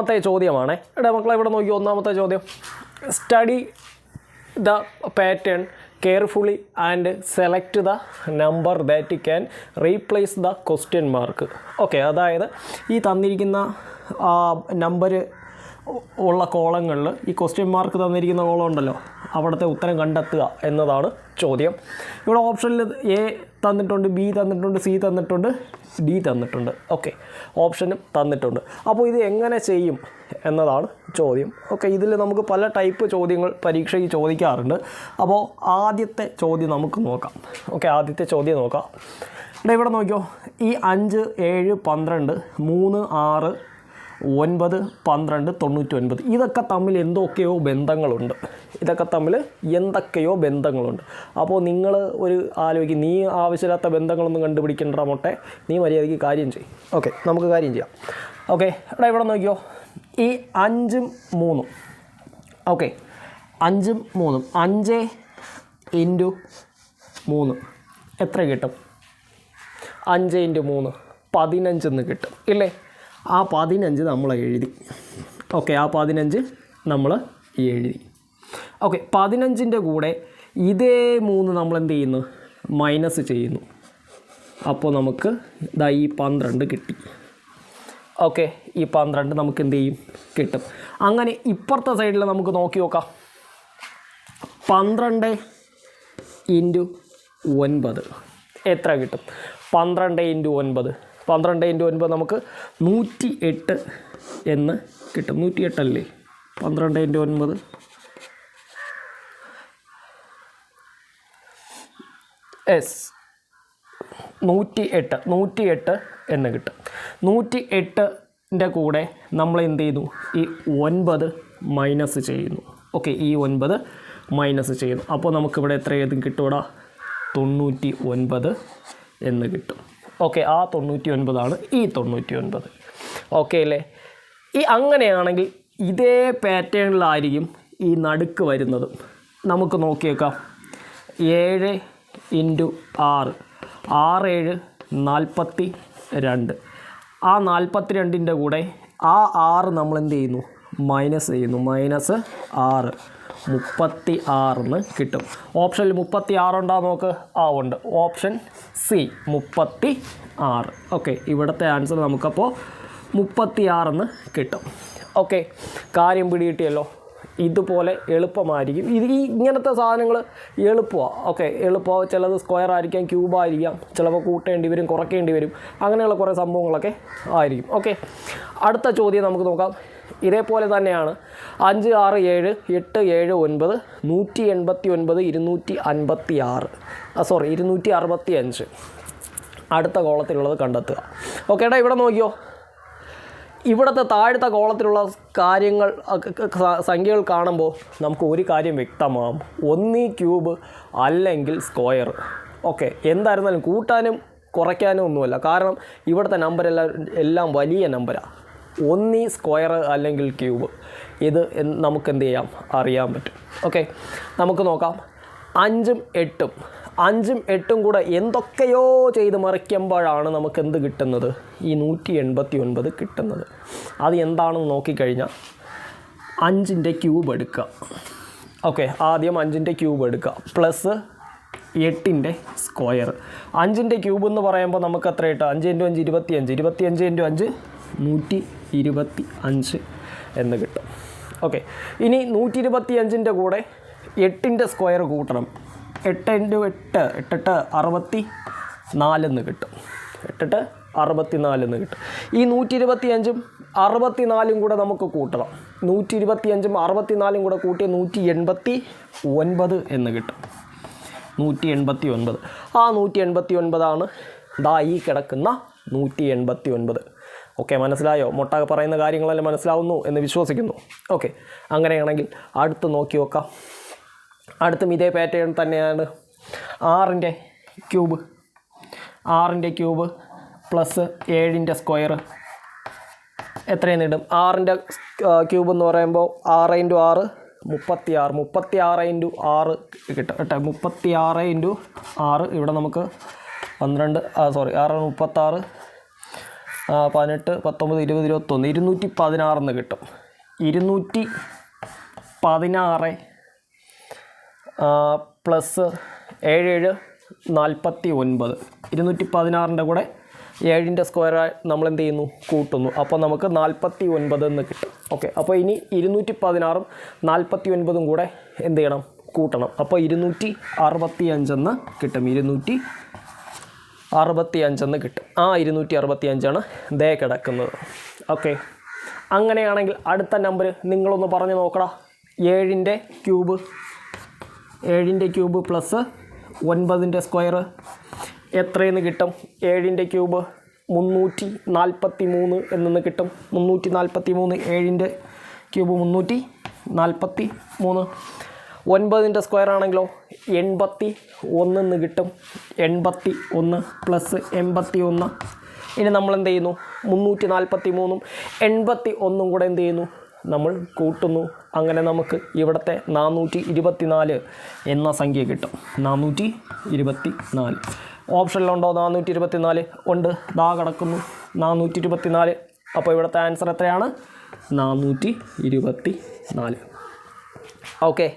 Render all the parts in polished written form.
ഒന്നാമത്തെ ചോദ്യമാണ്. മക്കളെ ഇവിടെ നോക്കി, ഒന്നാമത്തെ ചോദ്യം. Study the pattern carefully and select the number that can replace the question mark. Okay, അതായത് ഈ തന്നിരിക്കുന്ന നമ്പർ ഉള്ള കോളങ്ങളിൽ ഈ ക്വസ്റ്റ്യൻ മാർക്ക് തന്നിരിക്കുന്ന കോളം ഉണ്ടല്ലോ, അവിടുത്തെ ഉത്തരം കണ്ടെത്തുക എന്നതാണ് ചോദ്യം. ഇവിടെ ഓപ്ഷനിൽ എ തന്നിട്ടുണ്ട്, ബി തന്നിട്ടുണ്ട്, സി തന്നിട്ടുണ്ട്, ഡി തന്നിട്ടുണ്ട്. ഓക്കെ, ഓപ്ഷനും തന്നിട്ടുണ്ട്. അപ്പോൾ ഇത് എങ്ങനെ ചെയ്യും എന്നതാണ് ചോദ്യം. ഓക്കെ, ഇതിൽ നമുക്ക് പല ടൈപ്പ് ചോദ്യങ്ങൾ പരീക്ഷയ്ക്ക് ചോദിക്കാറുണ്ട്. അപ്പോൾ ആദ്യത്തെ ചോദ്യം നമുക്ക് നോക്കാം. ഓക്കെ, ആദ്യത്തെ ചോദ്യം നോക്കാം. ഇവിടെ നോക്കിയോ, ഈ 5, 7, 12, 3, 6, 9, 12, 99 ഇതൊക്കെ തമ്മിൽ എന്തൊക്കെയോ ബന്ധങ്ങളുണ്ട്. അപ്പോൾ നിങ്ങൾ ഒരു ആലോചിക്കും, നീ ആവശ്യമില്ലാത്ത ബന്ധങ്ങളൊന്നും കണ്ടുപിടിക്കേണ്ട മോട്ടെ, നീ മര്യാദയ്ക്ക് കാര്യം ചെയ്യും. ഓക്കെ, നമുക്ക് കാര്യം ചെയ്യാം. ഓക്കെ, ഇവിടെ നോക്കിയോ, ഈ 5ഉം 3ഉം. ഓക്കെ, 5ഉം 3ഉം 5 × 3 എത്ര കിട്ടും? 5 × 3 15 എന്ന് കിട്ടും ഇല്ലേ? ആ 15 നമ്മൾ എഴുതി. ഓക്കെ, ആ 15 നമ്മൾ എഴുതി. ഓക്കെ, 15ൻ്റെ കൂടെ ഇതേ 3 നമ്മൾ എന്ത് ചെയ്യുന്നു? മൈനസ് ചെയ്യുന്നു. അപ്പോൾ നമുക്ക് ഇതാ ഈ 12 കിട്ടി. ഓക്കെ, ഈ 12 നമുക്ക് എന്ത് ചെയ്യും? കിട്ടും. അങ്ങനെ ഇപ്പുറത്തെ സൈഡിൽ നമുക്ക് നോക്കി നോക്കാം. 12 × 9 എത്ര കിട്ടും? 12 × 9 12 × 9 നമുക്ക് 108 എന്ന് കിട്ടും. 108 അല്ലേ? 12 × 9 108 എന്ന് കിട്ടും. 108ൻ്റെ കൂടെ നമ്മൾ എന്ത് ചെയ്യുന്നു? ഈ 9 മൈനസ് ചെയ്യുന്നു. ഓക്കെ, ഈ 9 മൈനസ് ചെയ്യുന്നു. അപ്പോൾ നമുക്കിവിടെ എത്ര കിട്ടും? 99 എന്ന് കിട്ടും. ഓക്കെ, ആ 99 ഈ 99. ഓക്കെ അല്ലേ? ഈ അങ്ങനെയാണെങ്കിൽ ഇതേ പാറ്റേണിലായിരിക്കും ഈ നടുക്ക് വരുന്നതും. നമുക്ക് നോക്കിയേക്കാം. 7 × 6 6 7 42. ആ 42ൻ്റെ കൂടെ ആ 6 നമ്മൾ എന്ത് ചെയ്യുന്നു? മൈനസ് ചെയ്യുന്നു. -6 36 എന്ന് കിട്ടും. ഓപ്ഷനിൽ 36 ഉണ്ടോ നോക്ക്? ആ ഉണ്ട്. Option C 36. ഓക്കെ, ഇവിടുത്തെ ആൻസർ നമുക്കപ്പോൾ 36 എന്ന് കിട്ടും. ഓക്കെ, കാര്യം പിടികിട്ടിയല്ലോ. ഇതുപോലെ എളുപ്പമായിരിക്കും. ഇങ്ങനത്തെ സാധനങ്ങൾ എളുപ്പമാണ്. ഓക്കെ, എളുപ്പമാണ്. ചിലത് സ്ക്വയർ ആയിരിക്കാം, ക്യൂബായിരിക്കാം, ചിലപ്പോൾ കൂട്ടേണ്ടി വരും, കുറയ്ക്കേണ്ടി വരും, അങ്ങനെയുള്ള കുറേ സംഭവങ്ങളൊക്കെ ആയിരിക്കും. ഓക്കെ, അടുത്ത ചോദ്യം നമുക്ക് നോക്കാം. ഇതേപോലെ തന്നെയാണ്. 5, 6, 7, 8, 7, 9 189 265. അടുത്ത കോളത്തിലുള്ളത് കണ്ടെത്തുക. ഓക്കെ, ഇവിടെ നോക്കിയോ, ഇവിടുത്തെ താഴത്തെ കോളത്തിലുള്ള കാര്യങ്ങൾ സംഖ്യകൾ കാണുമ്പോൾ നമുക്ക് ഒരു കാര്യം വ്യക്തമാകും. ഒന്നീ ക്യൂബ് അല്ലെങ്കിൽ സ്ക്വയർ. ഓക്കെ, എന്തായിരുന്നാലും കൂട്ടാനും കുറയ്ക്കാനും ഒന്നുമല്ല. കാരണം ഇവിടുത്തെ നമ്പരെല്ലാം വലിയ നമ്പറാണ്. ഒന്നീ സ്ക്വയർ അല്ലെങ്കിൽ ക്യൂബ്. ഇത് നമുക്ക് എന്ത് ചെയ്യാം? അറിയാൻ പറ്റും. ഓക്കെ, നമുക്ക് നോക്കാം. 5ഉം 8ഉം കൂടെ എന്തൊക്കെയോ ചെയ്ത് മറിക്കുമ്പോഴാണ് നമുക്ക് എന്ത് കിട്ടുന്നത്? ഈ 189 കിട്ടുന്നത്. അത് എന്താണെന്ന് നോക്കിക്കഴിഞ്ഞാൽ 5ൻ്റെ ക്യൂബ് എടുക്കുക. ഓക്കെ, ആദ്യം 5ൻ്റെ ക്യൂബ് എടുക്കുക പ്ലസ് 8ൻ്റെ സ്ക്വയർ. 5ൻ്റെ ക്യൂബ് എന്ന് പറയുമ്പോൾ നമുക്ക് എത്ര കിട്ടും? 5 × 5 25. 25 × 5 125 എന്ന് കിട്ടും. ഓക്കെ, ഇനി 125ൻ്റെ കൂടെ 8ൻ്റെ സ്ക്വയർ കൂട്ടണം. 8 × 8 64 എന്ന് കിട്ടും. 8 64 എന്ന് കിട്ടും. ഈ 125ഉം 64ഉം കൂടെ നമുക്ക് കൂട്ടണം. 125ഉം 64ഉം കൂടെ കൂട്ടി 189 എന്ന് കിട്ടും. 189. ആ 189 ദാ ഈ കിടക്കുന്ന 189. ഓക്കെ, മനസ്സിലായോ? മൊട്ടാകെ പറയുന്ന കാര്യങ്ങളെല്ലാം മനസ്സിലാവുന്നു എന്ന് വിശ്വസിക്കുന്നു. ഓക്കെ, അങ്ങനെയാണെങ്കിൽ അടുത്ത് നോക്കി നോക്കാം. അടുത്തും ഇതേ പാറ്റേൺ തന്നെയാണ്. 6ൻ്റെ ക്യൂബ് പ്ലസ് 7ൻ്റെ സ്ക്വയർ എത്രയെന്ന് കിട്ടും? 6ൻ്റെ ക്യൂബ് എന്ന് പറയുമ്പോൾ 6 × 6 36. 36 × 6 കിട്ടും. 36 × 6 ഇവിടെ നമുക്ക് 12 6 36 18, 19, 20, 21 216 കിട്ടും. 216 പ്ലസ് 7 49. 216 കൂടെ 7 സ്ക്വയർ നമ്മൾ എന്ത് ചെയ്യുന്നു, കൂട്ടുന്നു. അപ്പോൾ നമുക്ക് 49 എന്ന് കിട്ടും. ഓക്കെ, അപ്പോൾ ഇനി 216 49 കൂടെ എന്ത് ചെയ്യണം, കൂട്ടണം. അപ്പോൾ 265 കിട്ടും. 265 കിട്ടും. ആ 265 ദേ കിടക്കുന്നത്. ഓക്കെ, അങ്ങനെയാണെങ്കിൽ അടുത്ത നമ്പർ നിങ്ങളൊന്ന് പറഞ്ഞു നോക്കടാ. 7 ക്യൂബ് പ്ലസ് 9 സ്ക്വയർ എത്രയെന്ന് കിട്ടും? 7 ക്യൂബ് 343 എന്നു കിട്ടും. 343. 7 ക്യൂബ് 343. 9 സ്ക്വയർ ആണെങ്കിലോ 81 എന്ന് കിട്ടും. 81 പ്ലസ് 81. ഇനി നമ്മൾ എന്ത് ചെയ്യുന്നു, 343 81 കൂടെ എന്ത് ചെയ്യുന്നു, നമ്മൾ കൂട്ടുന്നു. അങ്ങനെ നമുക്ക് ഇവിടുത്തെ 424 എന്ന സംഖ്യ കിട്ടും. 424 ഓപ്ഷനിലുണ്ടോ? 424 ഉണ്ട്, ദാ കിടക്കുന്നു 424. അപ്പോൾ ഇവിടുത്തെ ആൻസർ എത്രയാണ്? 424. ഓക്കെ,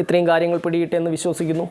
ഇത്രയും കാര്യങ്ങൾ പിടികിട്ടെന്ന് വിശ്വസിക്കുന്നു.